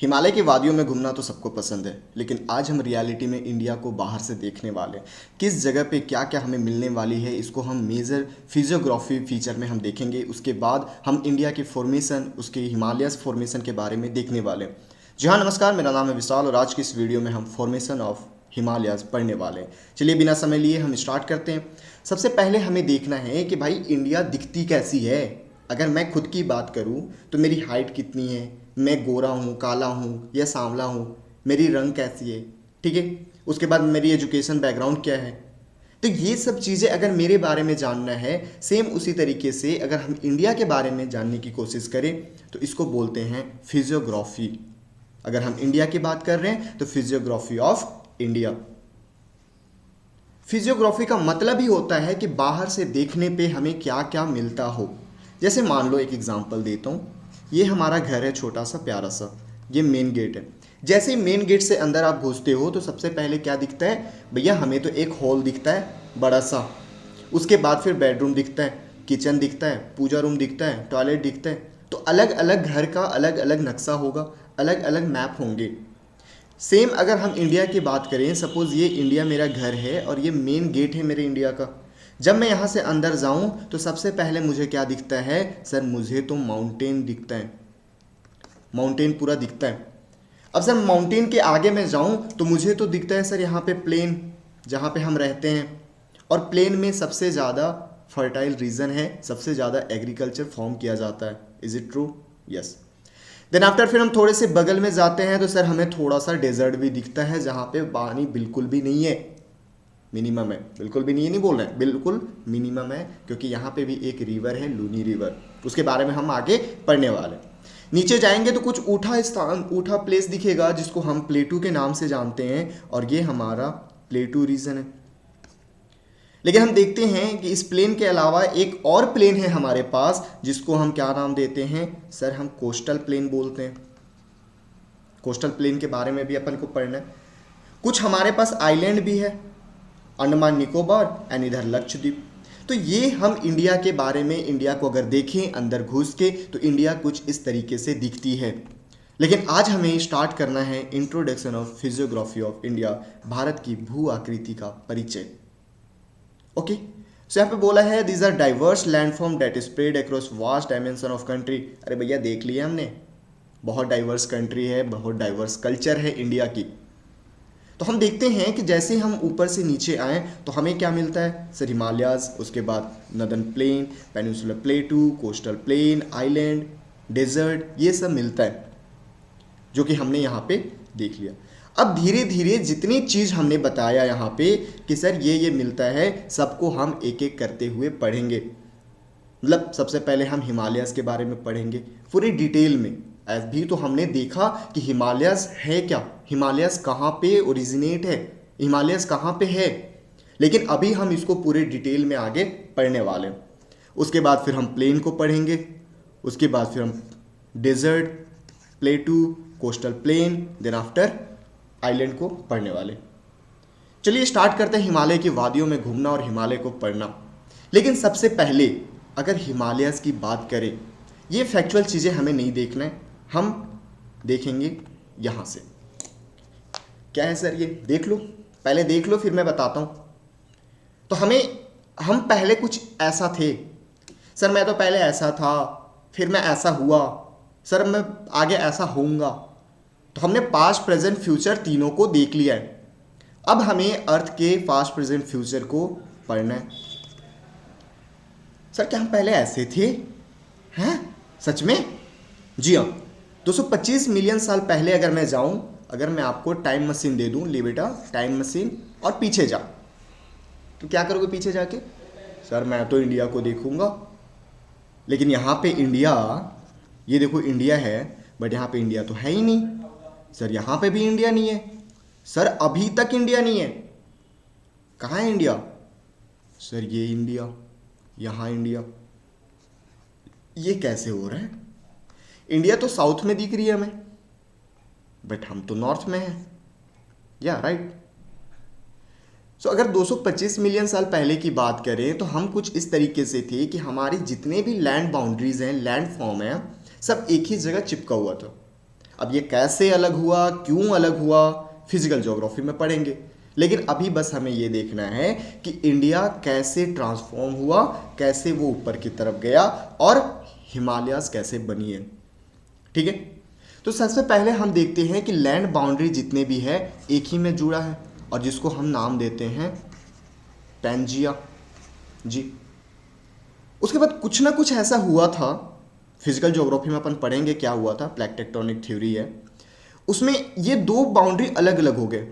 हिमालय की वादियों में घूमना तो सबको पसंद है, लेकिन आज हम रियलिटी में इंडिया को बाहर से देखने वाले हैं। किस जगह पे क्या क्या हमें मिलने वाली है, इसको हम मेजर फिजियोग्राफी फीचर में हम देखेंगे। उसके बाद हम इंडिया के फॉर्मेशन, उसके हिमालयस फॉर्मेशन के बारे में देखने वाले हैं। जी हाँ, नमस्कार, मेरा नाम है विशाल और आज की इस वीडियो में हम फॉर्मेशन ऑफ हिमालयाज पढ़ने वाले हैं। चलिए बिना समय लिए हम स्टार्ट करते हैं। सबसे पहले हमें देखना है कि भाई इंडिया दिखती कैसी है। अगर मैं खुद की बात करूं तो मेरी हाइट कितनी है, मैं गोरा हूँ, काला हूँ या सांवला हूँ, मेरी रंग कैसी है, ठीक है। उसके बाद मेरी एजुकेशन बैकग्राउंड क्या है। तो ये सब चीज़ें अगर मेरे बारे में जानना है, सेम उसी तरीके से अगर हम इंडिया के बारे में जानने की कोशिश करें तो इसको बोलते हैं फिजियोग्राफी। अगर हम इंडिया की बात कर रहे हैं तो फिजियोग्राफी ऑफ इंडिया। फिजियोग्राफी का मतलब ही होता है कि बाहर से देखने पे हमें क्या क्या मिलता हो। जैसे मान लो एक एग्जांपल देता हूँ, ये हमारा घर है छोटा सा प्यारा सा, ये मेन गेट है। जैसे ही मेन गेट से अंदर आप घुसते हो तो सबसे पहले क्या दिखता है भैया, हमें तो एक हॉल दिखता है बड़ा सा। उसके बाद फिर बेडरूम दिखता है, किचन दिखता है, पूजा रूम दिखता है, टॉयलेट दिखता है। तो अलग अलग घर का अलग अलग नक्शा होगा, अलग अलग मैप होंगे। सेम अगर हम इंडिया की बात करें, सपोज़ ये इंडिया मेरा घर है और ये मेन गेट है मेरे इंडिया का। जब मैं यहाँ से अंदर जाऊँ तो सबसे पहले मुझे क्या दिखता है सर, मुझे तो माउंटेन दिखता है, माउंटेन पूरा दिखता है। अब सर माउंटेन के आगे मैं जाऊँ तो मुझे तो दिखता है सर यहाँ पे प्लेन, जहाँ पे हम रहते हैं। और प्लेन में सबसे ज़्यादा फर्टाइल रीजन है, सबसे ज़्यादा एग्रीकल्चर फॉर्म किया जाता है। Is it true? Yes. Then after फिर हम थोड़े से बगल में जाते हैं तो सर हमें थोड़ा सा डेजर्ट भी दिखता है, जहाँ पे पानी बिल्कुल भी नहीं है, मिनिमम है। बिल्कुल भी नहीं है नहीं बोल रहे हैं, बिल्कुल मिनिमम है, क्योंकि यहाँ पे भी एक रिवर है, लूनी रिवर। उसके बारे में हम आगे पढ़ने वाले हैं। नीचे जाएंगे तो कुछ ऊठा स्थान, ऊठा प्लेस दिखेगा जिसको हम प्लेटू के नाम से जानते हैं, और ये हमारा प्लेटू रीजन है। लेकिन हम देखते हैं कि इस प्लेन के अलावा एक और प्लेन है हमारे पास, जिसको हम क्या नाम देते हैं सर, हम कोस्टल प्लेन बोलते हैं। कोस्टल प्लेन के बारे में भी अपन को पढ़ना है। कुछ हमारे पास आइलैंड भी है, अंडमान निकोबार एंड इधर लक्षद्वीप। तो ये हम इंडिया के बारे में, इंडिया को अगर देखें अंदर घुस के तो इंडिया कुछ इस तरीके से दिखती है। लेकिन आज हमें स्टार्ट करना है introduction of physiography of India, Bharat की भू आकृति का परिचय। ओके, सो यहाँ पे बोला है these are diverse landform that spread across vast dimension of country. अरे भैया देख लिया हमने, बहुत डाइवर्स कंट्री है, बहुत डाइवर्स कल्चर है इंडिया की। तो हम देखते हैं कि जैसे हम ऊपर से नीचे आए तो हमें क्या मिलता है सर, हिमालयाज, उसके बाद northern plain, peninsular plateau, coastal plain, island, desert, ये सब मिलता है, जो कि हमने यहाँ पे देख लिया। अब धीरे धीरे जितनी चीज़ हमने बताया यहाँ पे कि सर ये मिलता है, सबको हम एक एक करते हुए पढ़ेंगे। मतलब सबसे पहले हम हिमालयस के बारे में पढ़ेंगे पूरी डिटेल में। अभी तो हमने देखा कि हिमालयस है क्या, हिमालयस कहाँ पे ओरिजिनेट है, हिमालयस कहाँ पे है, लेकिन अभी हम इसको पूरे डिटेल में आगे पढ़ने वाले हैं। उसके बाद फिर हम प्लेन को पढ़ेंगे, उसके बाद फिर हम desert, plateau, coastal plain, then after island को पढ़ने वाले। चलिए स्टार्ट करते हैं हिमालय की वादियों में घूमना और हिमालय को पढ़ना। लेकिन सबसे पहले अगर हिमालयस की बात करें, ये फैक्चुअल चीज़ें हमें नहीं देखना है, हम देखेंगे यहाँ से। क्या है सर ये, देख लो, पहले देख लो फिर मैं बताता हूँ। तो हम पहले कुछ ऐसा थे सर, मैं तो पहले ऐसा था, फिर मैं ऐसा हुआ सर, मैं आगे ऐसा होऊंगा। तो हमने पास्ट प्रेजेंट फ्यूचर तीनों को देख लिया है। अब हमें अर्थ के पास्ट प्रेजेंट फ्यूचर को पढ़ना है। सर क्या हम पहले ऐसे थे? हैं सच में? जी हाँ, 225 मिलियन साल पहले अगर मैं जाऊं, अगर मैं आपको टाइम मशीन दे दूं, ले बेटा टाइम मशीन और पीछे जा, तो क्या करोगे पीछे जाके? सर मैं तो इंडिया को देखूंगा। लेकिन यहाँ पे इंडिया, ये देखो इंडिया है, बट यहाँ पे इंडिया तो है ही नहीं। सर यहाँ पे भी इंडिया नहीं है, सर अभी तक इंडिया नहीं है। कहाँ है इंडिया? सर ये इंडिया, यहाँ इंडिया। ये कैसे हो रहा है? इंडिया तो साउथ में दिख रही है हमें, बट हम तो नॉर्थ में हैं। या राइट। सो अगर 225 मिलियन साल पहले की बात करें तो हम कुछ इस तरीके से थे कि हमारे जितने भी लैंड बाउंड्रीज हैं, लैंड फॉर्म है, सब एक ही जगह चिपका हुआ था। अब ये कैसे अलग हुआ, क्यों अलग हुआ, फिजिकल ज्योग्राफी में पढ़ेंगे। लेकिन अभी बस हमें ये देखना है कि इंडिया कैसे ट्रांसफॉर्म हुआ, कैसे वो ऊपर की तरफ गया और हिमालयाज कैसे बनी है। ठीक है, तो सबसे पहले हम देखते हैं कि लैंड बाउंड्री जितने भी है एक ही में जुड़ा है और जिसको हम नाम देते हैं पैंजिया जी। उसके बाद कुछ ना कुछ ऐसा हुआ था, फिजिकल ज्योग्राफी में अपन पढ़ेंगे क्या हुआ था, प्लेट टेक्टोनिक थ्योरी है, उसमें ये दो बाउंड्री अलग अलग हो गए।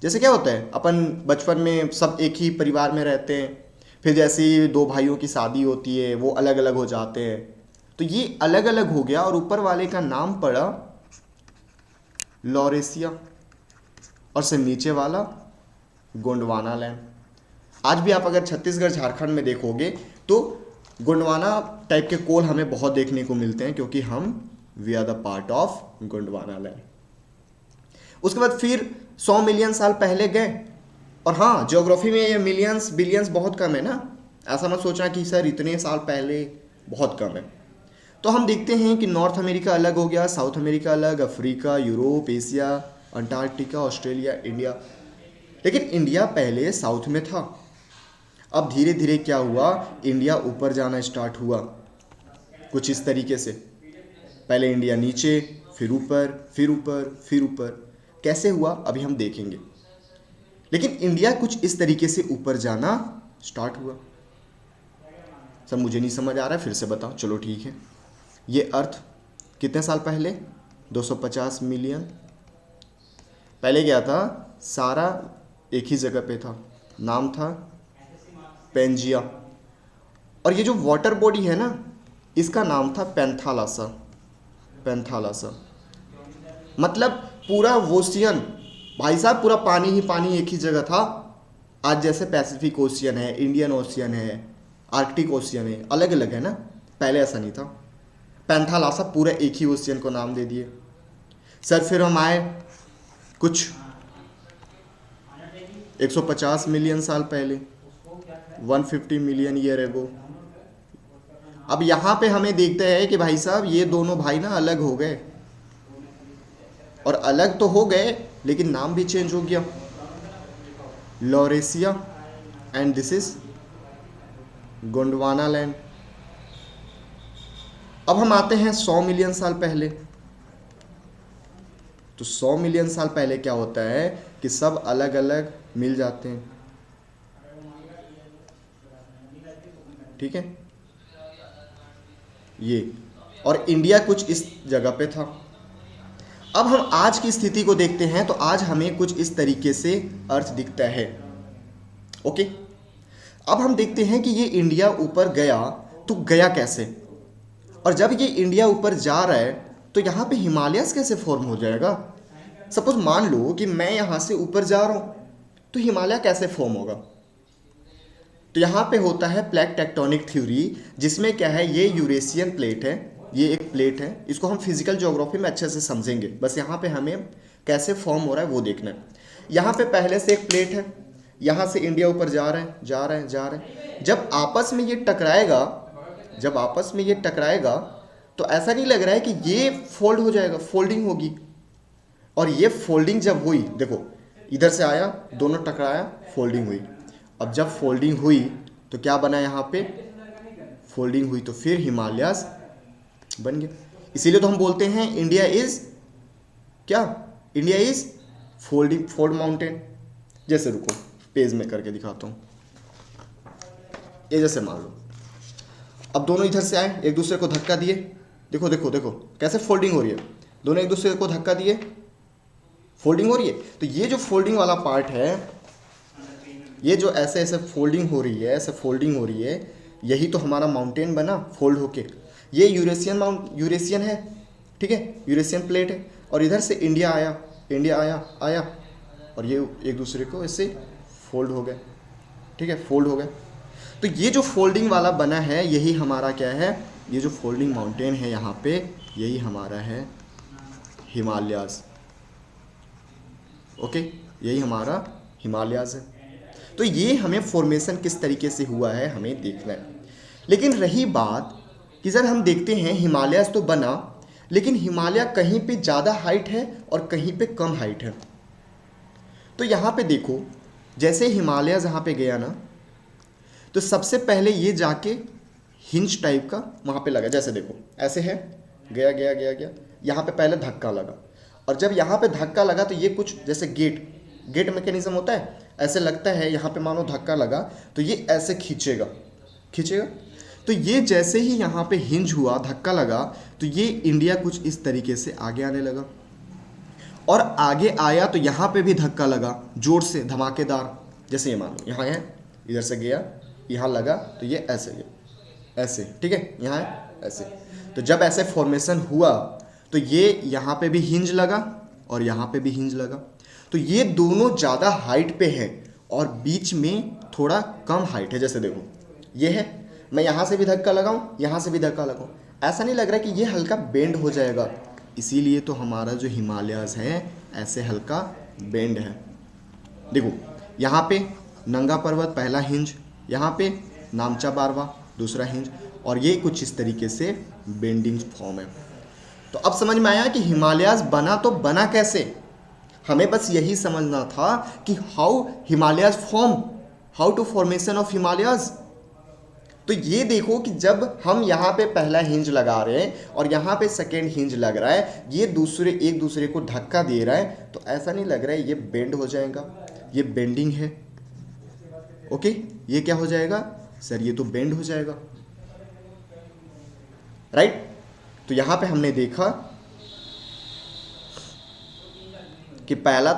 जैसे क्या होता है, अपन बचपन में सब एक ही परिवार में रहते हैं, फिर जैसे ही दो भाइयों की शादी होती है वो अलग अलग हो जाते हैं, तो ये अलग अलग हो गया और ऊपर वाले का नाम पड़ा लॉरेशिया और से नीचे वाला गोंडवाना लैंड। आज भी आप अगर छत्तीसगढ़ झारखंड में देखोगे तो गोंडवाना टाइप के कोल हमें बहुत देखने को मिलते हैं, क्योंकि हम we are the part of Gondwana land. उसके बाद फिर 100 मिलियन साल पहले गए, और हाँ ज्योग्राफी में ये मिलियंस बिलियंस बहुत कम है ना, ऐसा मत सोचना कि सर इतने साल पहले, बहुत कम है। तो हम देखते हैं कि नॉर्थ अमेरिका अलग हो गया, साउथ अमेरिका अलग, Africa, Europe, Asia, Antarctica, Australia, India. लेकिन इंडिया पहले साउथ में था। अब धीरे धीरे क्या हुआ, इंडिया ऊपर जाना स्टार्ट हुआ कुछ इस तरीके से। पहले इंडिया नीचे, फिर ऊपर, फिर ऊपर, फिर ऊपर। कैसे हुआ अभी हम देखेंगे, लेकिन इंडिया कुछ इस तरीके से ऊपर जाना स्टार्ट हुआ। सर मुझे नहीं समझ आ रहा है, फिर से बताओ। चलो ठीक है, ये अर्थ कितने साल पहले, 250 मिलियन पहले गया था, सारा एक ही जगह पे था, नाम था पेंजिया। और ये जो वाटर बॉडी है ना, इसका नाम था पैंथालासा। पैंथालासा मतलब पूरा ओशियन, भाई साहब पूरा पानी ही पानी एक ही जगह था। आज जैसे पैसिफिक ओशियन है, इंडियन ओशियन है, आर्कटिक ओशियन है, अलग अलग है ना, पहले ऐसा नहीं था। पैंथालासा पूरा एक ही ओशियन को नाम दे दिए। सर फिर हम आए कुछ 150 मिलियन साल पहले, 150 मिलियन ईयर एगो। अब यहाँ पे हमें देखते हैं कि भाई साहब ये दोनों भाई ना अलग हो गए, और अलग तो हो गए लेकिन नाम भी चेंज हो गया, Laurasia and this is Gondwana land. अब हम आते हैं 100 मिलियन साल पहले। तो 100 मिलियन साल पहले क्या होता है कि सब अलग अलग मिल जाते हैं। ठीक है, ये और इंडिया कुछ इस जगह पे था। अब हम आज की स्थिति को देखते हैं तो आज हमें कुछ इस तरीके से अर्थ दिखता है। ओके, अब हम देखते हैं कि ये इंडिया ऊपर गया तो गया कैसे, और जब ये इंडिया ऊपर जा रहा है तो यहाँ पे हिमालयस कैसे फॉर्म हो जाएगा। सपोज मान लो कि मैं यहाँ से ऊपर जा रहा हूँ, तो हिमालय कैसे फॉर्म होगा। तो यहाँ पे होता है प्लेट टेक्टोनिक थ्योरी, जिसमें क्या है, ये यूरेशियन प्लेट है, ये एक प्लेट है, इसको हम फिजिकल ज्योग्राफी में अच्छे से समझेंगे, बस यहाँ पे हमें कैसे फॉर्म हो रहा है वो देखना है। यहाँ पे पहले से एक प्लेट है, यहाँ से इंडिया ऊपर जा रहा है, जा रहा है, जा रहा है। जब आपस में ये टकराएगा, जब आपस में ये टकराएगा तो ऐसा नहीं लग रहा है कि ये फोल्ड हो जाएगा, फोल्डिंग होगी। और ये फोल्डिंग जब हुई, देखो इधर से आया, दोनों टकराया, फोल्डिंग हुई। अब जब फोल्डिंग हुई तो क्या बना, यहाँ पे फोल्डिंग हुई तो फिर हिमालयास बन गया। इसीलिए तो हम बोलते हैं इंडिया इज क्या, India is folding, fold mountain. जैसे रुको पेज में करके दिखाता हूँ। ये जैसे मान लो अब दोनों इधर से आए, एक दूसरे को धक्का दिए, देखो देखो देखो कैसे फोल्डिंग हो रही है, दोनों एक दूसरे को धक्का दिए, फोल्डिंग हो रही है। तो ये जो फोल्डिंग वाला पार्ट है, ये जो ऐसे ऐसे फोल्डिंग हो रही है, ऐसे फोल्डिंग हो रही है, यही तो हमारा माउंटेन बना फोल्ड होके। ये यूरेशियन है, ठीक है, यूरेशियन प्लेट है, और इधर से इंडिया आया, इंडिया आया आया, और ये एक दूसरे को ऐसे फोल्ड हो गए, ठीक है, फोल्ड हो गए। तो ये जो फोल्डिंग वाला बना है, यही हमारा क्या है, ये जो फोल्डिंग माउंटेन है यहाँ पे, यही हमारा है हिमालयाज। ओके, यही हमारा हिमालयाज है। तो ये हमें फॉर्मेशन किस तरीके से हुआ है हमें देखना है। लेकिन रही बात कि सर हम देखते हैं हिमालयाज तो बना, लेकिन हिमालय कहीं पे ज़्यादा हाइट है और कहीं पे कम हाइट है। तो यहाँ पे देखो, जैसे हिमालय जहाँ पे गया ना, तो सबसे पहले ये जाके हिंज टाइप का वहाँ पे लगा। जैसे देखो ऐसे है, गया गया गया गया, यहाँ पे पहले धक्का लगा, और जब यहाँ पे धक्का लगा तो ये कुछ जैसे गेट मैकेनिज्म होता है, ऐसे लगता है यहाँ पे मानो धक्का लगा तो ये ऐसे खींचेगा खींचेगा। तो ये जैसे ही यहाँ पे हिंज हुआ, धक्का लगा, तो ये इंडिया कुछ इस तरीके से आगे आने लगा, और आगे आया तो यहाँ पे भी धक्का लगा जोर से, धमाकेदार। जैसे ये मान लो यहाँ है, इधर से गया, यहाँ लगा तो ये ऐसे गया, ऐसे, ठीक है, यहाँ है ऐसे। तो जब ऐसे फॉर्मेशन हुआ तो ये यहाँ पे भी हिंज लगा और यहाँ पे भी हिंज लगा। तो ये दोनों ज़्यादा हाइट पे है और बीच में थोड़ा कम हाइट है। जैसे देखो ये है, मैं यहाँ से भी धक्का लगाऊं, यहाँ से भी धक्का लगाऊं, ऐसा नहीं लग रहा कि ये हल्का बेंड हो जाएगा। इसीलिए तो हमारा जो हिमालयाज़ है ऐसे हल्का बेंड है। देखो यहाँ पे नंगा पर्वत पहला हिंज, यहाँ पे नामचा बारवा दूसरा हिंज, और ये कुछ इस तरीके से बेंडिंग फॉर्म है। तो अब समझ में आया कि हिमालयाज़ बना तो बना कैसे। हमें बस यही समझना था कि how Himalayas form, how to formation of Himalayas. तो ये देखो कि जब हम यहाँ पे पहला हिंज लगा रहे हैं और यहाँ पे सेकेंड हिंज लग रहा है, ये एक दूसरे को धक्का दे रहा है, तो ऐसा नहीं लग रहा है ये बेंड हो जाएगा, ये बेंडिंग है। ओके, ये क्या हो जाएगा सर, ये तो बेंड हो जाएगा, राइट। तो यहाँ पे हमने देखा कि पहला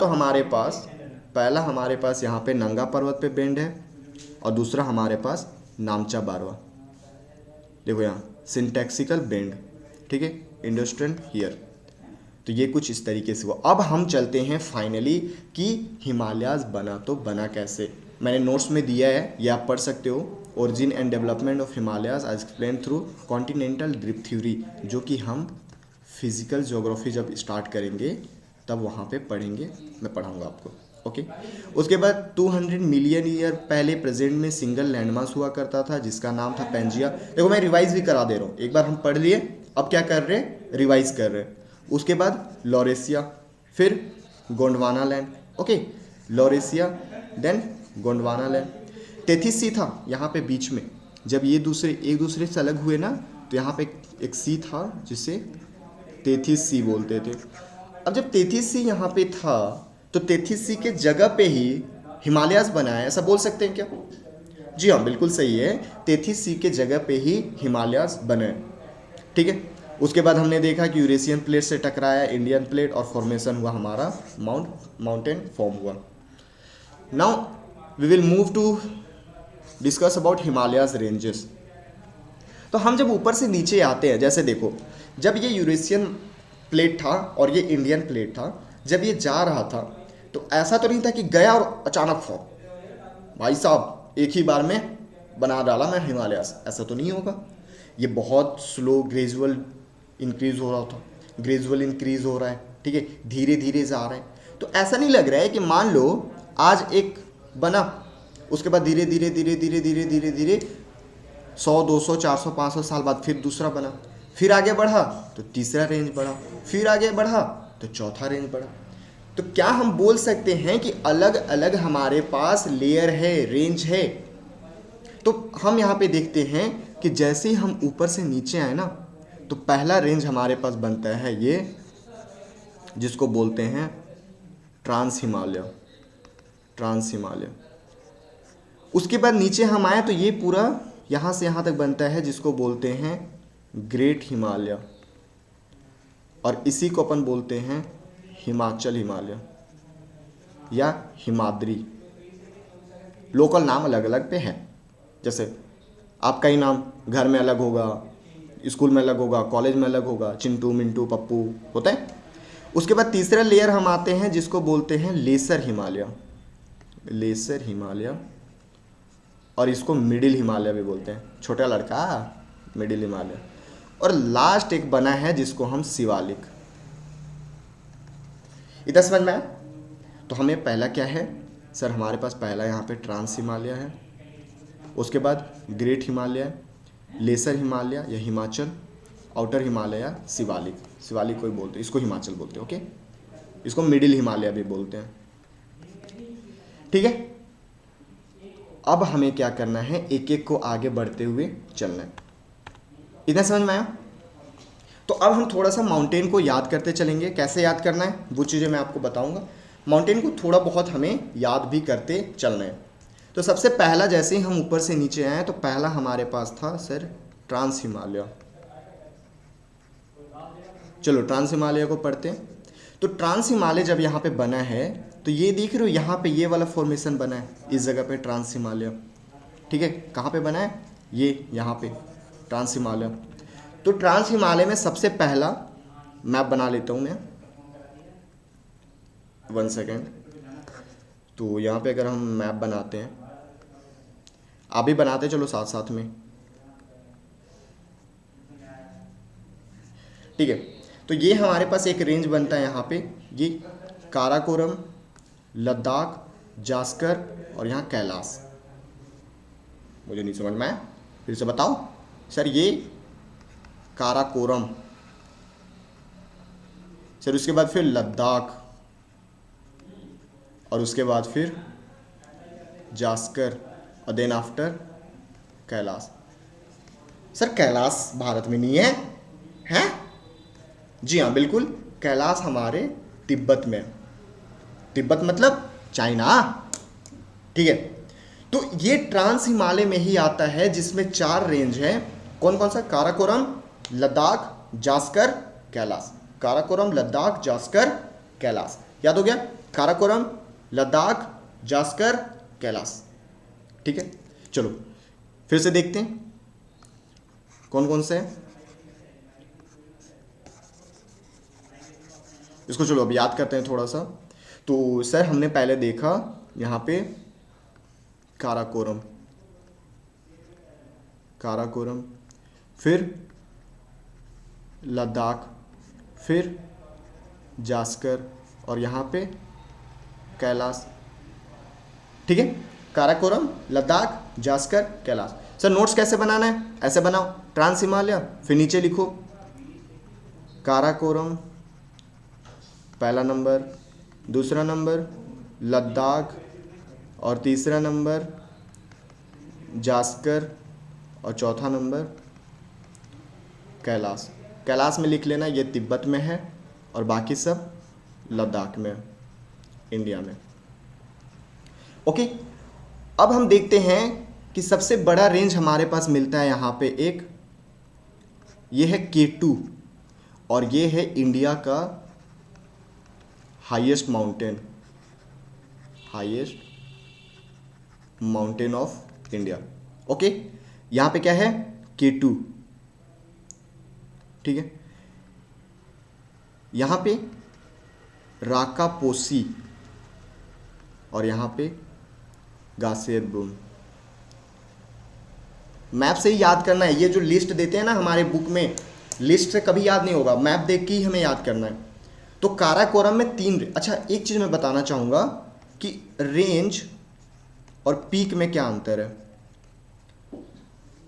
हमारे पास यहाँ पे नंगा पर्वत पे बेंड है, और दूसरा हमारे पास नामचा बारवा। देखो यहाँ सिंटैक्सिकल बेंड, ठीक है, इंडस्ट्रियल हियर। तो ये कुछ इस तरीके से हुआ। अब हम चलते हैं फाइनली कि हिमालयाज़ बना तो बना कैसे। मैंने नोट्स में दिया है, ये आप पढ़ सकते हो। Origin and development of Himalayas as explain through continental drift theory, जो कि हम फिजिकल ज्योग्राफी जब स्टार्ट करेंगे तब वहाँ पे पढ़ेंगे, मैं पढ़ाऊँगा आपको। ओके, उसके बाद 200 मिलियन ईयर पहले प्रेजेंट में सिंगल लैंडमास हुआ करता था जिसका नाम था पेंजिया। देखो मैं रिवाइज भी करा दे रहा हूँ, एक बार हम पढ़ लिए, अब क्या कर रहे हैं, रिवाइज कर रहे हैं। उसके बाद लॉरेशिया, फिर Gondwana land. Okay, Laurasia then Gondwana land. Tethys sea था यहाँ पे बीच में, जब ये एक दूसरे से अलग हुए ना, तो यहाँ पे एक सी था जिसे टेथिस सी बोलते थे। अब जब टेथिस सी यहाँ पे था तो टेथिस सी के जगह पे ही हिमालयाज़ बना है, ऐसा बोल सकते हैं क्या? जी हाँ, बिल्कुल सही है, टेथिस सी के जगह पे ही हिमालयाज़ बने हैं, ठीक है। उसके बाद हमने देखा कि यूरेशियन प्लेट से टकराया इंडियन प्लेट और फॉर्मेशन हुआ हमारा माउंटेन फॉर्म हुआ। Now we will move to discuss about Himalayas ranges. तो हम जब ऊपर से नीचे आते हैं, जैसे देखो जब ये यूरेशियन प्लेट था और ये इंडियन प्लेट था, जब ये जा रहा था तो ऐसा तो नहीं था कि गया और अचानक फॉर्म, भाई साहब एक ही बार में बना डाला मैं हिमालयाज़, ऐसा तो नहीं होगा। ये बहुत स्लो ग्रेजुअल इंक्रीज हो रहा था, ग्रेजुअल इंक्रीज हो रहा है, ठीक है, धीरे धीरे जा रहे हैं। तो ऐसा नहीं लग रहा है कि मान लो आज एक बना, उसके बाद धीरे धीरे धीरे धीरे धीरे धीरे धीरे 100 200 400 500 साल बाद फिर दूसरा बना, फिर आगे बढ़ा तो तीसरा रेंज बढ़ा, फिर आगे बढ़ा तो चौथा रेंज बढ़ा। तो क्या हम बोल सकते हैं कि अलग अलग हमारे पास लेयर है, रेंज है? तो हम यहाँ पे देखते हैं कि जैसे ही हम ऊपर से नीचे आए ना, तो पहला रेंज हमारे पास बनता है ये, जिसको बोलते हैं ट्रांस हिमालय। उसके बाद नीचे हम आए तो ये पूरा यहाँ से यहाँ तक बनता है, जिसको बोलते हैं ग्रेट हिमालय, और इसी को अपन बोलते हैं हिमाचल हिमालय या हिमाद्री। लोकल नाम अलग अलग पे है, जैसे आपका ही नाम घर में अलग होगा, स्कूल में अलग होगा, कॉलेज में अलग होगा, चिंटू मिंटू पप्पू होता है। उसके बाद तीसरा लेयर हम आते हैं जिसको बोलते हैं लेसर हिमालय, और इसको मिडिल हिमालय भी बोलते हैं, छोटा लड़का मिडिल हिमालय। और लास्ट एक बना है जिसको हम शिवालिक। इतना समझ में आया? तो हमें पहला क्या है सर, हमारे पास पहला यहाँ पे ट्रांस हिमालय है, उसके बाद ग्रेट हिमालय, लेसर हिमालय या हिमाचल, आउटर हिमालय, शिवालिक, शिवालिक कोई बोलते हैं, इसको हिमाचल बोलते हैं। ओके, इसको मिडिल हिमालय भी बोलते हैं। ठीक है, अब हमें क्या करना है, एक एक को आगे बढ़ते हुए चलना है। इतना समझ में आया? तो अब हम थोड़ा सा माउंटेन को याद करते चलेंगे। कैसे याद करना है वो चीज़ें मैं आपको बताऊंगा। माउंटेन को थोड़ा बहुत हमें याद भी करते चलना है। तो सबसे पहला, जैसे ही हम ऊपर से नीचे आए तो पहला हमारे पास था सर ट्रांस हिमालय। चलो ट्रांस हिमालय को पढ़ते हैं। तो ट्रांस हिमालय जब यहाँ पे बना है तो ये देख रहे हो, यहाँ पे ये वाला फॉर्मेशन बना है इस जगह पे, ट्रांस हिमालय। ठीक है, कहाँ पे बना है, ये यहाँ पे ट्रांस हिमालय। तो ट्रांस हिमालय में सबसे पहला मैप बना लेता हूँ मैं, 1 सेकेंड। तो यहाँ पे अगर हम मैप बनाते हैं, आप भी बनाते चलो साथ साथ में। ठीक है, तो ये हमारे पास एक रेंज बनता है यहाँ पे, ये काराकोरम, लद्दाख, जास्कर और यहाँ कैलाश। मुझे नहीं समझ में आया, फिर से बताओ सर। ये काराकोरम, सर उसके बाद फिर लद्दाख, और उसके बाद फिर जास्कर, और then after Kailash. Sir Kailash Bharat में नहीं है, हैं? जी हाँ बिल्कुल, कैलाश हमारे तिब्बत में। तिब्बत मतलब चाइना। ठीक है, तो ये ट्रांस हिमालय में ही आता है, जिसमें 4 रेंज है। कौन कौन सा? काराकोरम, लद्दाख, जास्कर, कैलाश। काराकोरम, लद्दाख, जास्कर, कैलाश। याद हो गया? काराकोरम, लद्दाख, जास्कर, कैलाश। ठीक है, चलो फिर से देखते हैं कौन कौन से हैं इसको। चलो अब याद करते हैं थोड़ा सा। तो सर हमने पहले देखा यहाँ पे काराकोरम, काराकोरम, फिर लद्दाख, फिर जास्कर, और यहाँ पे कैलाश। ठीक है, काराकोरम, लद्दाख, जास्कर, कैलाश। सर नोट्स कैसे बनाना है? ऐसे बनाओ, ट्रांस हिमालय, फिर नीचे लिखो काराकोरम पहला नंबर, दूसरा नंबर लद्दाख, और तीसरा नंबर जास्कर, और चौथा नंबर कैलाश। कैलाश में लिख लेना ये तिब्बत में है, और बाकी सब लद्दाख में, इंडिया में। ओके, अब हम देखते हैं कि सबसे बड़ा रेंज हमारे पास मिलता है यहाँ पे एक, ये है K2, और ये है इंडिया का highest mountain, highest mountain of India. Okay, यहाँ पे क्या है? K2। ठीक है, यहाँ पे राकापोसी, और यहाँ पे गासेर ब्रूम। मैप से ही याद करना है। ये जो लिस्ट देते हैं ना हमारे बुक में, लिस्ट से कभी याद नहीं होगा, मैप देख के ही हमें याद करना है। तो काराकोरम में 3। अच्छा एक चीज़ मैं बताना चाहूँगा कि रेंज और पीक में क्या अंतर है।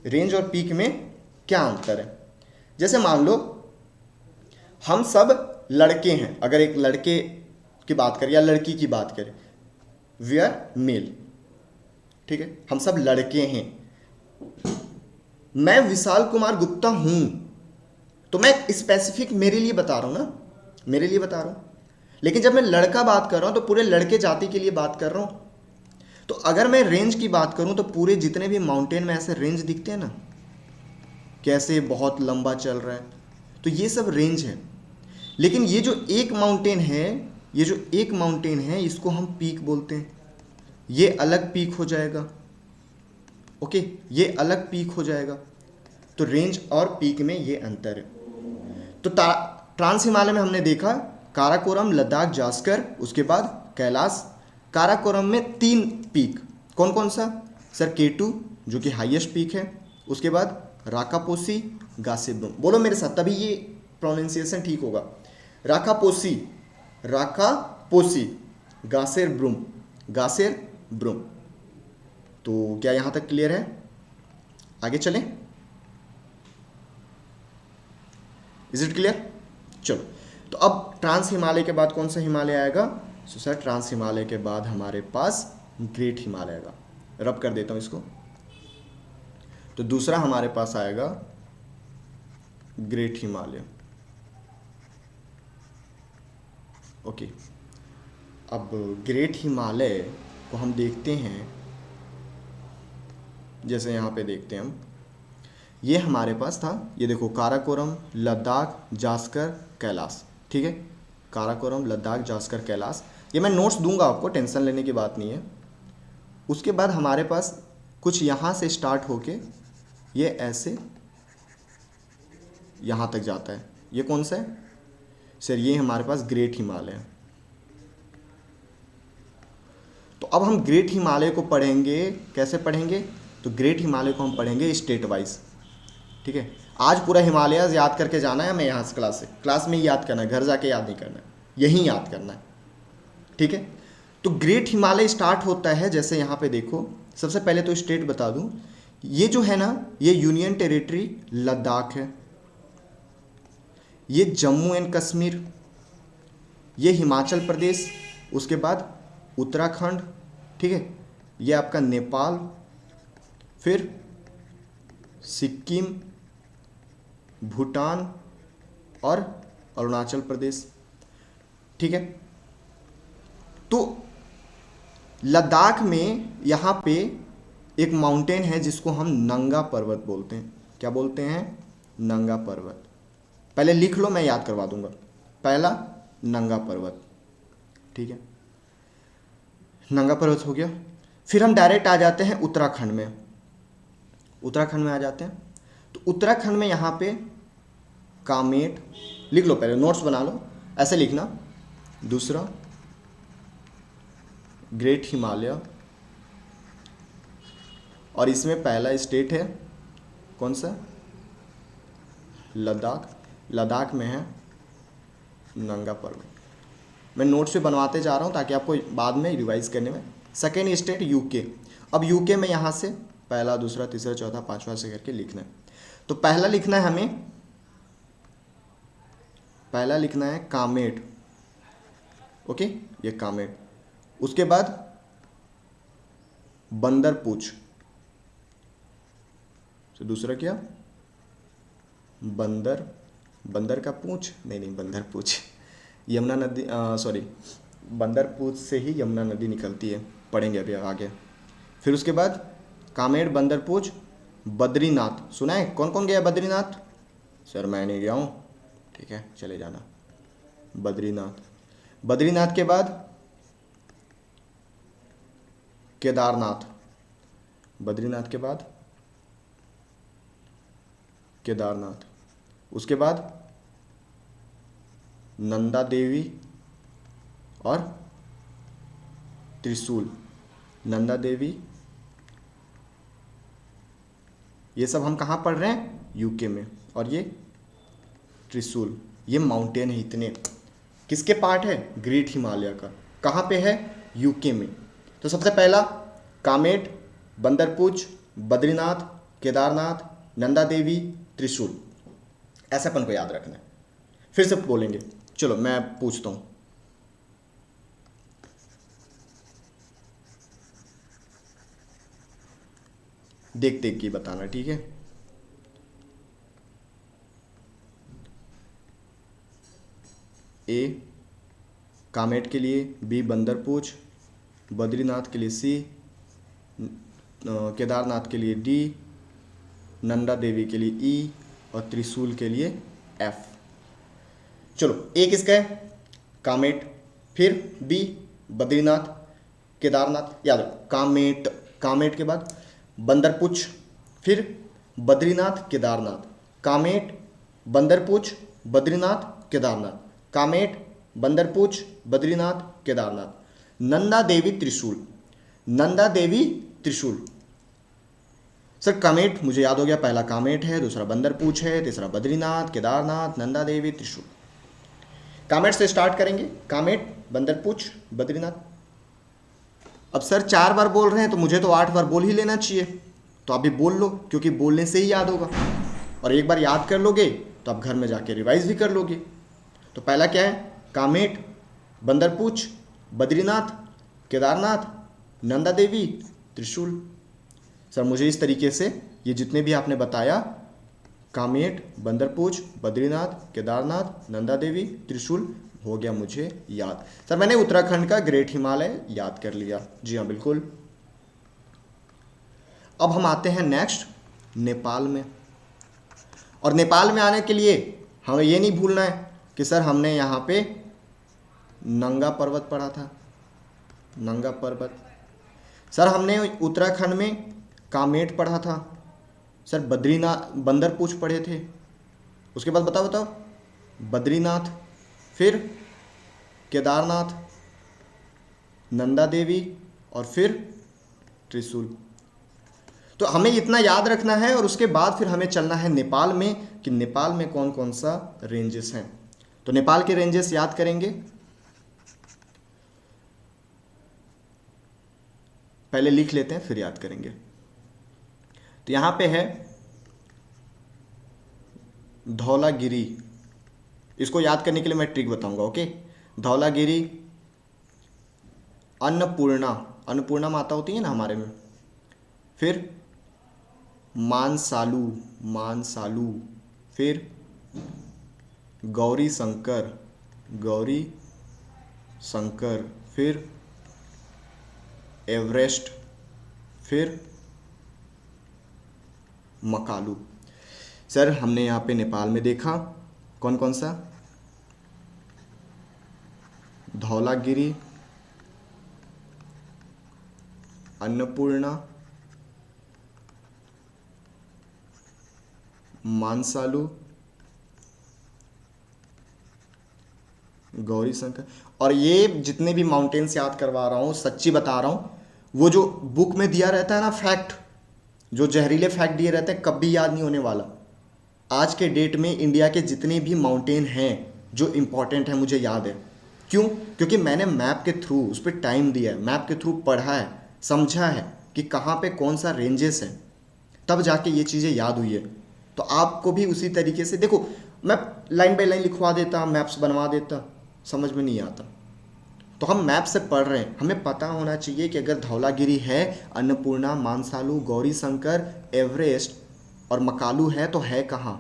रेंज और पीक में क्या अंतर है? जैसे मान लो हम सब लड़के हैं, अगर एक लड़के की बात करें या लड़की की बात करें, वी आर मेल। ठीक है, हम सब लड़के हैं। मैं विशाल कुमार गुप्ता हूं, तो मैं स्पेसिफिक मेरे लिए बता रहा हूं ना, मेरे लिए बता रहा हूं। लेकिन जब मैं लड़का बात कर रहा हूं तो पूरे लड़के जाति के लिए बात कर रहा हूं। तो अगर मैं रेंज की बात करूं तो पूरे जितने भी माउंटेन में ऐसे रेंज दिखते हैं ना, कैसे बहुत लंबा चल रहा है, तो ये सब रेंज है। लेकिन ये जो एक माउंटेन है, ये जो एक माउंटेन है, इसको हम पीक बोलते हैं। ये अलग पीक हो जाएगा। ओके, ये अलग पीक हो जाएगा। तो रेंज और पीक में ये अंतर है। तो ट्रांस हिमालय में हमने देखा काराकोरम, लद्दाख, जास्कर, उसके बाद कैलाश। काराकोरम में 3 पीक, कौन कौन सा? सर K2 जो कि हाईएस्ट पीक है, उसके बाद राकापोसी, गासेब्रूम। बोलो मेरे साथ, तभी ये प्रोनाउंसिएशन ठीक होगा। राकापोसी, राकापोसी, गासेब्रूम, गासेब्रूम। तो क्या यहाँ तक क्लियर है? आगे चलें। Is it clear? चलो, तो अब ट्रांस हिमालय के बाद कौन सा हिमालय आएगा? सो सर ट्रांस हिमालय के बाद हमारे पास ग्रेट हिमालय आएगा। रब कर देता हूं इसको। तो दूसरा हमारे पास आएगा ग्रेट हिमालय। ओके, अब ग्रेट हिमालय को हम देखते हैं, जैसे यहाँ पे देखते हैं हम, ये हमारे पास था, ये देखो काराकोरम, लद्दाख, जास्कर, कैलाश, ठीक है, काराकोरम, लद्दाख, जास्कर, कैलाश। ये मैं नोट्स दूंगा आपको, टेंशन लेने की बात नहीं है। उसके बाद हमारे पास कुछ यहाँ से स्टार्ट होके ये ऐसे यहाँ तक जाता है। ये कौन सा है सर? ये हमारे पास ग्रेट हिमालय है। तो अब हम ग्रेट हिमालय को पढ़ेंगे, कैसे पढ़ेंगे? तो ग्रेट हिमालय को हम पढ़ेंगे स्टेट वाइज, ठीक है। आज पूरा हिमालय याद करके जाना है हमें, यहाँ से क्लास में ही याद करना है, घर जाके याद नहीं करना है, यहीं याद करना है, ठीक है। तो ग्रेट हिमालय स्टार्ट होता है, जैसे यहाँ पे देखो, सबसे पहले तो स्टेट बता दूं, ये जो है ना, ये यूनियन टेरिटरी लद्दाख है, ये जम्मू एंड कश्मीर, ये हिमाचल प्रदेश, उसके बाद उत्तराखंड, ठीक है, ये आपका नेपाल, फिर सिक्किम, भूटान और अरुणाचल प्रदेश, ठीक है। तो लद्दाख में यहाँ पे एक माउंटेन है जिसको हम नंगा पर्वत बोलते हैं। क्या बोलते हैं? नंगा पर्वत। पहले लिख लो, मैं याद करवा दूंगा। पहला नंगा पर्वत, ठीक है, नंगा पर्वत हो गया। फिर हम डायरेक्ट आ जाते हैं उत्तराखंड में। उत्तराखंड में आ जाते हैं, तो उत्तराखंड में यहाँ पे कामेट, लिख लो, पहले नोट्स बना लो, ऐसे लिखना। दूसरा ग्रेट हिमालय, और इसमें पहला स्टेट है कौन सा? लद्दाख। लद्दाख में है नंगा पर्वत। मैं नोट्स पे बनवाते जा रहा हूँ ताकि आपको बाद में रिवाइज करने में। Second state UK. अब यूके में यहाँ से पहला, दूसरा, तीसरा, चौथा, पांचवा से करके लिखना है। तो पहला लिखना है हमें, पहला लिखना है कामेट, ओके, ये कामेट। उसके बाद बंदरपूछ, तो दूसरा क्या? बंदर का पूछ, नहीं, बंदरपूछ, यमुना नदी, सॉरी, बंदरपूछ से ही यमुना नदी निकलती है, पढ़ेंगे अभी आगे। फिर उसके बाद कामेट, बंदरपूछ, बद्रीनाथ। सुना है? कौन कौन गया बद्रीनाथ? सर मैं नहीं गया हूँ, ठीक है, चले जाना। बद्रीनाथ। बद्रीनाथ के बाद केदारनाथ। बद्रीनाथ के बाद केदारनाथ। उसके बाद नंदा देवी और त्रिशूल। नंदा देवी, ये सब हम कहाँ पढ़ रहे हैं? यूके में। और ये त्रिशूल, ये माउंटेन है इतने। किसके पार्ट है? ग्रेट हिमालय का। कहाँ पे है? यूके में। तो सबसे पहला कामेट, बंदरपूछ, बद्रीनाथ, केदारनाथ, नंदा देवी, त्रिशूल, ऐसा अपन को याद रखना है। फिर से बोलेंगे, चलो मैं पूछता हूँ। देख देख के बताना, ठीक है। ए कामेट के लिए, बी बंदरपूछ, बद्रीनाथ के लिए सी, केदारनाथ के लिए डी, नंदा देवी के लिए ई और त्रिशूल के लिए एफ। चलो, ए किसका है? कामेट। फिर बी बद्रीनाथ, केदारनाथ, याद रखो कामेट। कामेट के बाद बंदरपूछ, फिर बद्रीनाथ, केदारनाथ, कामेट, बंदरपूछ, बद्रीनाथ, केदारनाथ, कामेट, बंदरपूछ, बद्रीनाथ, केदारनाथ, नंदा देवी, त्रिशूल। नंदा देवी, त्रिशूल। सर कामेट मुझे याद हो गया, पहला कामेट है, दूसरा बंदरपूछ है, तीसरा बद्रीनाथ, केदारनाथ, नंदा देवी, त्रिशूल। कामेट से स्टार्ट करेंगे, कामेट, बंदरपूछ, बद्रीनाथ। अब सर 4 बार बोल रहे हैं तो मुझे तो 8 बार बोल ही लेना चाहिए, तो आप भी बोल लो, क्योंकि बोलने से ही याद होगा। और एक बार याद कर लोगे तो आप घर में जाके रिवाइज भी कर लोगे। तो पहला क्या है, कामेट, बंदरपूछ, बद्रीनाथ, केदारनाथ, नंदा देवी, त्रिशूल। सर मुझे इस तरीके से ये जितने भी आपने बताया, कामेट, बंदरपूछ, बद्रीनाथ, केदारनाथ, नंदा देवी, त्रिशूल, हो गया मुझे याद। सर मैंने उत्तराखंड का ग्रेट हिमालय याद कर लिया। जी हाँ बिल्कुल। अब हम आते हैं नेक्स्ट नेपाल में। और नेपाल में आने के लिए हमें ये नहीं भूलना है कि सर हमने यहाँ पे नंगा पर्वत पढ़ा था, नंगा पर्वत। सर हमने उत्तराखंड में कामेट पढ़ा था। सर बद्रीनाथ, बंदरपूछ पढ़े थे। उसके बाद बताओ बताओ, बद्रीनाथ, फिर केदारनाथ, नंदा देवी और फिर त्रिशूल। तो हमें इतना याद रखना है और उसके बाद फिर हमें चलना है नेपाल में कि नेपाल में कौन कौन सा रेंजेस हैं। तो नेपाल के रेंजेस याद करेंगे। पहले लिख लेते हैं फिर याद करेंगे। तो यहां पे है धौलागिरी। इसको याद करने के लिए मैं ट्रिक बताऊंगा, ओके। धौलागिरी, अन्नपूर्णा, अन्नपूर्णा माता होती है ना हमारे में, फिर मानसालू, मानसालू, फिर गौरी शंकर, गौरी शंकर, फिर एवरेस्ट, फिर मकालू। सर हमने यहाँ पे नेपाल में देखा कौन कौन सा, धौलागिरी, अन्नपूर्णा, मानसालू, गौरी शंकर। और ये जितने भी माउंटेन्स याद करवा रहा हूँ, सच्ची बता रहा हूँ, वो जो बुक में दिया रहता है ना फैक्ट, जो जहरीले फैक्ट दिए रहते हैं, कभी याद नहीं होने वाला। आज के डेट में इंडिया के जितने भी माउंटेन हैं जो इम्पॉर्टेंट है मुझे याद है। क्यों? क्योंकि मैंने मैप के थ्रू उस पर टाइम दिया है, मैप के थ्रू पढ़ा है, समझा है कि कहाँ पे कौन सा रेंजेस है, तब जाके ये चीज़ें याद हुई है। तो आपको भी उसी तरीके से देखो, मैं लाइन बाय लाइन लिखवा देता, मैप्स बनवा देता, समझ में नहीं आता। तो हम मैप से पढ़ रहे हैं, हमें पता होना चाहिए कि अगर धौलागिरी है, अन्नपूर्णा, मानसालू, गौरी शंकर, एवरेस्ट और मकालू है तो है कहाँ।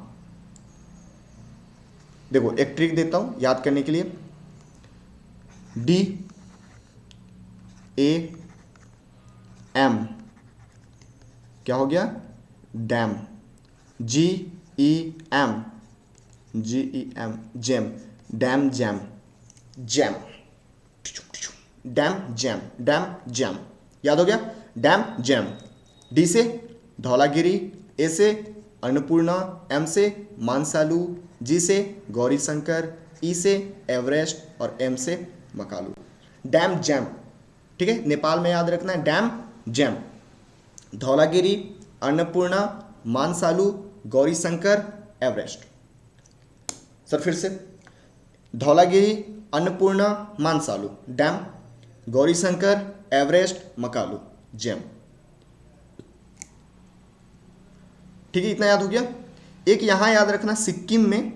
देखो एक ट्रिक देता हूं याद करने के लिए, डी ए एम, क्या हो गया, dam, G E M, G E M, jam, dam jam, jam, dam jam, dam jam, याद हो गया, डैम जैम। डी से धौलागिरी, ए से अन्नपूर्णा, एम से मानसालू, जी से गौरी शंकर, ई से एवरेस्ट और एम से मकालू। डैम जैम, ठीक है, नेपाल में याद रखना है, dam jam. Dhaulagiri, Annapurna, Manaslu, Gauri Shankar, Everest. Sir फिर से, Dhaulagiri, Annapurna, Manaslu, dam, Gauri Shankar, Everest, Makalu, jam. ठीक है, इतना याद हो गया। एक यहां याद रखना, सिक्किम में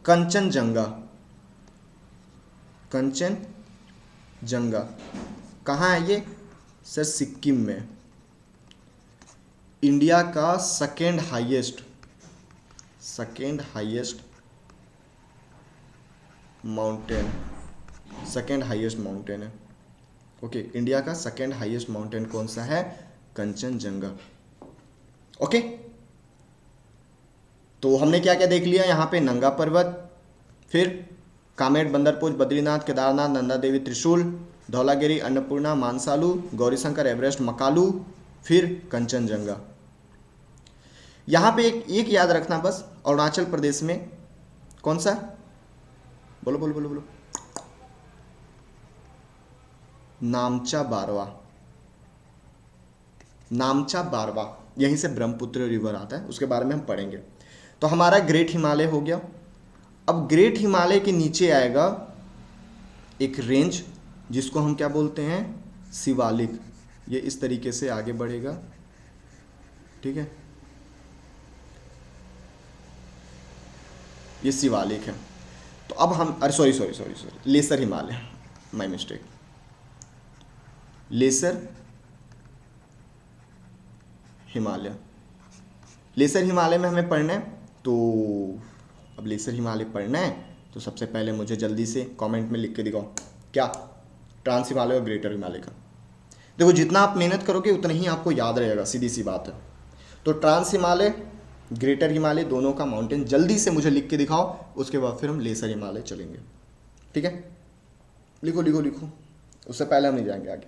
कंचनजंगा, कंचनजंगा कहाँ है ये? सर सिक्किम में, इंडिया का second highest mountain, second highest mountain है। ओके, इंडिया का सेकेंड हाईएस्ट माउंटेन कौन सा है? कंचनजंगा। ओके, तो हमने क्या क्या देख लिया यहाँ पे, नंगा पर्वत, फिर कामेट, बंदरपूछ, बद्रीनाथ, केदारनाथ, नंदा देवी, त्रिशूल, धौलागिरी, अन्नपूर्णा, मानसालू, गौरीशंकर, एवरेस्ट, मकालू, फिर कंचनजंगा। यहाँ पे एक याद रखना बस, अरुणाचल प्रदेश में कौन सा, बोलो बोलो बोलो बोलो, नामचा बारवा, नामचा बारवा, यहीं से ब्रह्मपुत्र रिवर आता है, उसके बारे में हम पढ़ेंगे। तो हमारा ग्रेट हिमालय हो गया। अब ग्रेट हिमालय के नीचे आएगा एक रेंज जिसको हम क्या बोलते हैं, शिवालिक। ये इस तरीके से आगे बढ़ेगा, ठीक है। ये शिवालिक है। तो अब हम, अरे sorry sorry sorry sorry, lesser Himalaya, my mistake, lesser Himalaya. Lesser Himalaya में हमें पढ़ना है, तो अब लेसर हिमालय पढ़ना है तो सबसे पहले मुझे जल्दी से कमेंट में लिख के दिखाओ क्या, ट्रांस हिमालय और ग्रेटर हिमालय का। देखो जितना आप मेहनत करोगे उतना ही आपको याद रहेगा, सीधी सी बात है। तो ट्रांस हिमालय, ग्रेटर हिमालय दोनों का माउंटेन जल्दी से मुझे लिख के दिखाओ, उसके बाद फिर हम लेसर हिमालय चलेंगे। ठीक है, लिखो लिखो लिखो, उससे पहले हम नहीं जाएंगे आगे।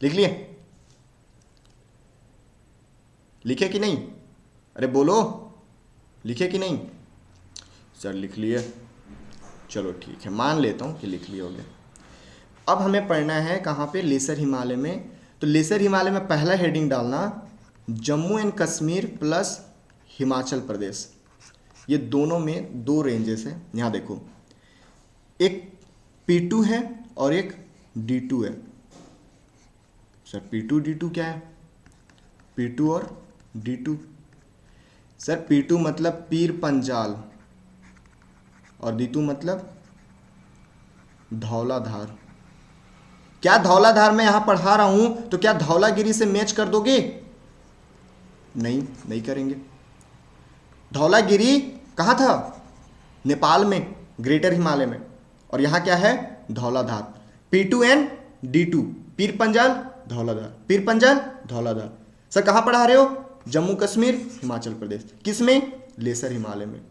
लिख लिए? लिखे कि नहीं? अरे बोलो, लिखे कि नहीं? सर लिख लिए, चलो ठीक है, मान लेता हूँ कि लिख लिए होगे। अब हमें पढ़ना है कहाँ पे, लेसर हिमालय में। तो लेसर हिमालय में पहला हेडिंग डालना जम्मू एंड कश्मीर प्लस हिमाचल प्रदेश। ये दोनों में दो रेंजेस है। यहाँ देखो, एक P2 है और एक D2 है। सर P2 D2 क्या है? P2 और D2, सर P2 मतलब पीर पंजाल और D2 मतलब धौलाधार। क्या धौलाधार मैं यहां पढ़ा रहा हूं तो क्या धौलागिरी से मैच कर दोगे? नहीं, नहीं करेंगे। धौलागिरी कहां था? नेपाल में, ग्रेटर हिमालय में। और यहां क्या है? Dhauladhar. P2 and D2, Pir Panjal Dhauladhar, Pir Panjal Dhauladhar. Sir कहां पढ़ा रहे हो? जम्मू कश्मीर हिमाचल प्रदेश। किस में? लेसर हिमालय में।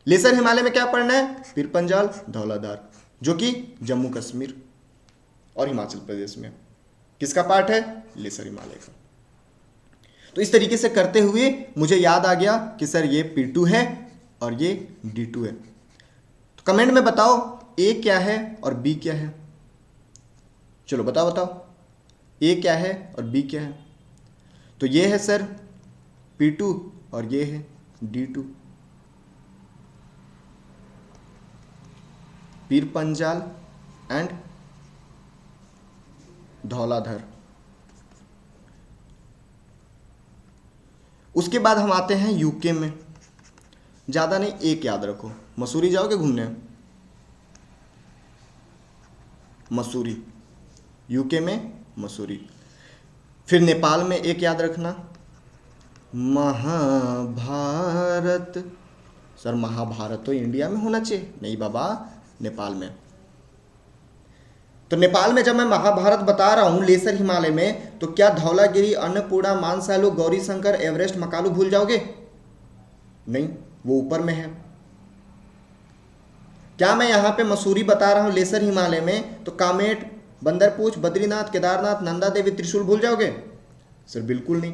लेसर हिमालय में क्या पढ़ना है? पीर पंजाल धौलाधार, जो कि जम्मू कश्मीर और हिमाचल प्रदेश में। किसका पार्ट है? लेसर हिमालय का। तो इस तरीके से करते हुए मुझे याद आ गया कि सर ये P2 है और ये D2 है। तो कमेंट में बताओ A क्या है और B क्या है। चलो बताओ बताओ, A क्या है और B क्या है। तो ये है सर P2 और ये है D2, पीर पंजाल एंड धौलाधर। उसके बाद हम आते हैं यूके में। ज़्यादा नहीं, एक याद रखो, मसूरी जाओगे घूमने? मसूरी, यूके में मसूरी। फिर नेपाल में एक याद रखना, महाभारत। सर महाभारत तो इंडिया में होना चाहिए। नहीं बाबा, नेपाल में। तो नेपाल में जब मैं महाभारत बता रहा हूं लेसर हिमालय में, तो क्या धौलागिरी, अन्नपूर्णा, मानसालू, गौरी शंकर, एवरेस्ट, मकालू भूल जाओगे? नहीं, वो ऊपर में है। क्या मैं यहां पे मसूरी बता रहा हूं लेसर हिमालय में, तो कामेट, बंदरपूछ, बद्रीनाथ, केदारनाथ, नंदा देवी, त्रिशूल भूल जाओगे? सर बिल्कुल नहीं।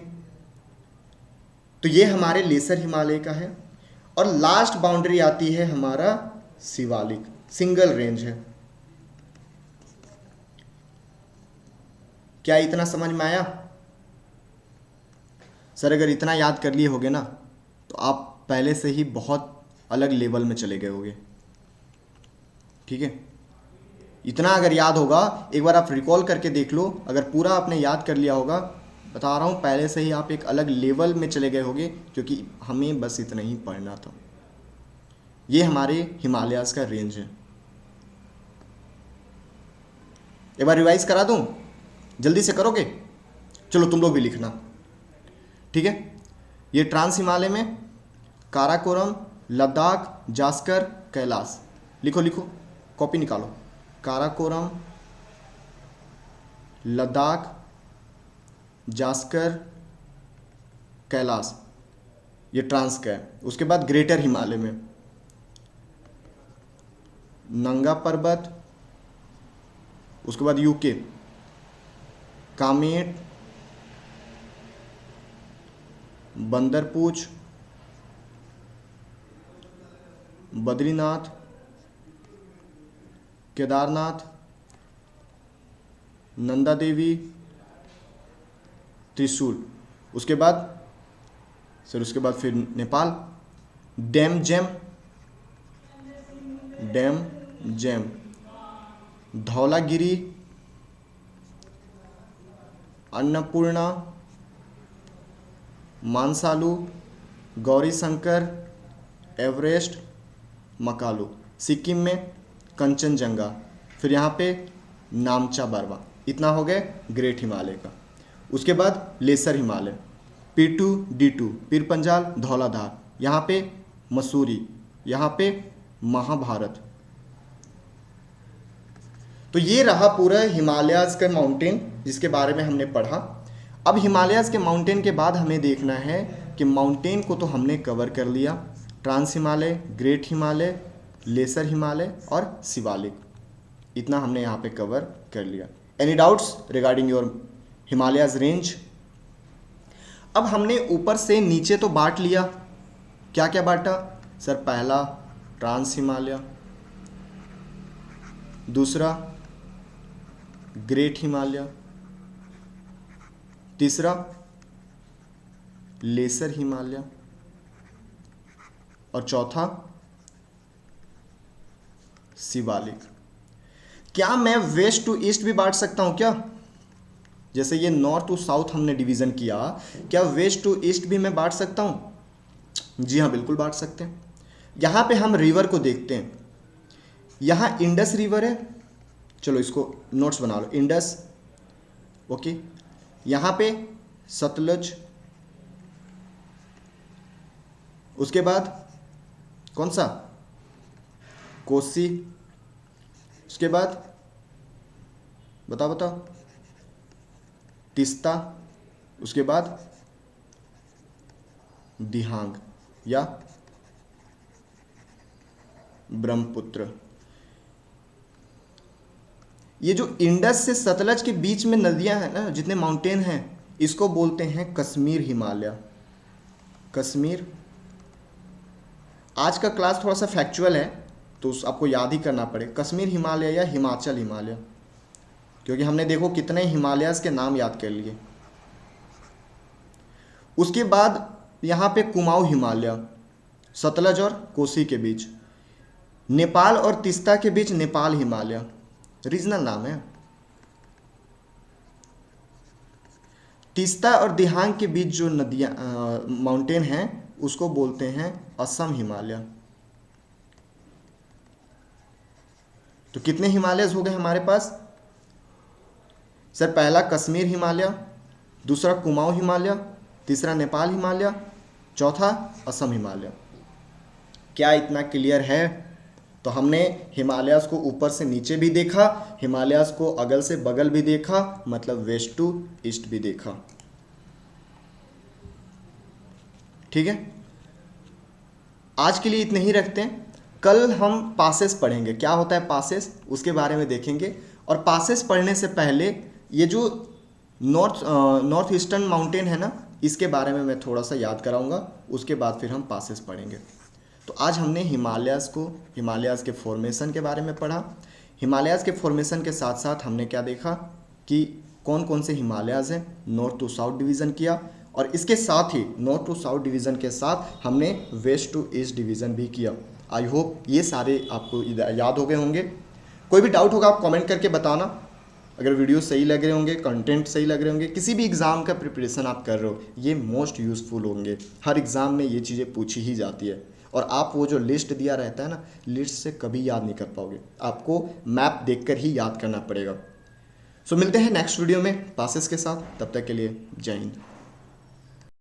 तो ये हमारे लेसर हिमालय का है। और लास्ट बाउंड्री आती है हमारा शिवालिक, सिंगल रेंज है। क्या इतना समझ में आया? सर अगर इतना याद कर लिए होगे ना तो आप पहले से ही बहुत अलग लेवल में चले गए होगे। ठीक है, इतना अगर याद होगा, एक बार आप रिकॉल करके देख लो, अगर पूरा आपने याद कर लिया होगा, बता रहा हूँ पहले से ही आप एक अलग लेवल में चले गए होगे, क्योंकि हमें बस इतना ही पढ़ना था। ये हमारे हिमालयाज़ का रेंज है। एक बार रिवाइज करा दूँ, जल्दी से करोगे? चलो तुम लोग भी लिखना, ठीक है। ये ट्रांस हिमालय में काराकोरम, लद्दाख, जास्कर, कैलाश। लिखो लिखो, कॉपी निकालो। काराकोरम, लद्दाख, जास्कर, कैलाश, ये ट्रांस का है। उसके बाद ग्रेटर हिमालय में नंगा पर्वत, उसके बाद यूके कामेट, बंदरपूछ, बद्रीनाथ, केदारनाथ, नंदा देवी, त्रिशूल। उसके बाद सर, उसके बाद फिर Nepal, dam jam, dam jam, Dhaulagiri, Annapurna, Manaslu, Gauri Shankar, Everest, Makalu. Sikkim में कंचनजंगा, फिर यहाँ पे नामचा बरवा। इतना हो गया ग्रेट हिमालय का। उसके बाद laser Himalaya, P2 D2, Pir Panjal, Dhauladhar, यहाँ पे मसूरी, यहाँ पे महाभारत। तो ये रहा पूरा हिमालयाज़ का माउंटेन जिसके बारे में हमने पढ़ा। अब हिमालयाज़ के माउंटेन के बाद हमें देखना है कि माउंटेन को तो हमने कवर कर लिया, trans Himalaya, great Himalaya, lesser Himalaya और शिवालिक, इतना हमने यहाँ पे कवर कर लिया। Any doubts regarding your Himalayas range? अब हमने ऊपर से नीचे तो बांट लिया, क्या क्या बांटा सर? पहला ट्रांस हिमालय, दूसरा ग्रेट हिमालय, तीसरा लेसर हिमालय और चौथा शिवालिक। क्या मैं वेस्ट टू ईस्ट भी बांट सकता हूं क्या? जैसे ये नॉर्थ टू साउथ हमने डिवीजन किया, क्या वेस्ट टू ईस्ट भी मैं बांट सकता हूं? जी हाँ, बिल्कुल बांट सकते हैं। यहां पे हम रिवर को देखते हैं, यहां इंडस रिवर है, चलो इसको नोट्स बना लो, इंडस, ओके। यहां पे सतलज, उसके बाद कौन सा? कोसी, उसके बाद बताओ बताओ, तीस्ता, उसके बाद दिहांग या ब्रह्मपुत्र। ये जो इंडस से सतलज के बीच में नदियां हैं ना, जितने माउंटेन हैं, इसको बोलते हैं कश्मीर हिमालय। कश्मीर। आज का क्लास थोड़ा सा फैक्चुअल है तो आपको याद ही करना पड़े, कश्मीर हिमालय या हिमाचल हिमालय, क्योंकि हमने देखो कितने हिमालयाज़ के नाम याद कर लिए। उसके बाद यहाँ पे कुमाऊं हिमालय, सतलज और कोसी के बीच, नेपाल और तीस्ता के बीच नेपाल हिमालय, रीजनल नाम है। तीस्ता और दिहांग के बीच जो नदियाँ माउंटेन हैं उसको बोलते हैं असम हिमालय। तो कितने हिमालयस हो गए हमारे पास सर? पहला कश्मीर हिमालय, दूसरा कुमाऊं हिमालय, तीसरा नेपाल हिमालय, चौथा असम हिमालय। क्या इतना क्लियर है? तो हमने हिमालयाज़ को ऊपर से नीचे भी देखा, हिमालयाज़ को अगल से बगल भी देखा, मतलब वेस्ट टू ईस्ट भी देखा। ठीक है, आज के लिए इतने ही रखते हैं। कल हम पासेस पढ़ेंगे, क्या होता है पासेस, उसके बारे में देखेंगे। और पासेस पढ़ने से पहले ये जो नॉर्थ ईस्टर्न माउंटेन है ना, इसके बारे में मैं थोड़ा सा याद कराऊंगा, उसके बाद फिर हम पासेस पढ़ेंगे। तो आज हमने हिमालयाज़ के फॉर्मेशन के बारे में पढ़ा। हिमालयाज़ के फॉर्मेशन के साथ साथ हमने क्या देखा कि कौन कौन से हिमालयाज़ हैं, नॉर्थ टू साउथ डिवीज़न किया, और इसके साथ ही नॉर्थ टू साउथ डिवीज़न के साथ हमने वेस्ट टू ईस्ट डिवीज़न भी किया। आई होप ये सारे आपको याद हो गए होंगे। कोई भी डाउट होगा आप कमेंट करके बताना। अगर वीडियो सही लग रहे होंगे, कंटेंट सही लग रहे होंगे, किसी भी एग्ज़ाम का प्रिपरेशन आप कर रहे हो, ये मोस्ट यूज़फुल होंगे। हर एग्ज़ाम में ये चीज़ें पूछी ही जाती है, और आप वो जो लिस्ट दिया रहता है ना, लिस्ट से कभी याद नहीं कर पाओगे, आपको मैप देखकर ही याद करना पड़ेगा। सो मिलते हैं नेक्स्ट वीडियो में पासेस के साथ, तब तक के लिए जय हिंद।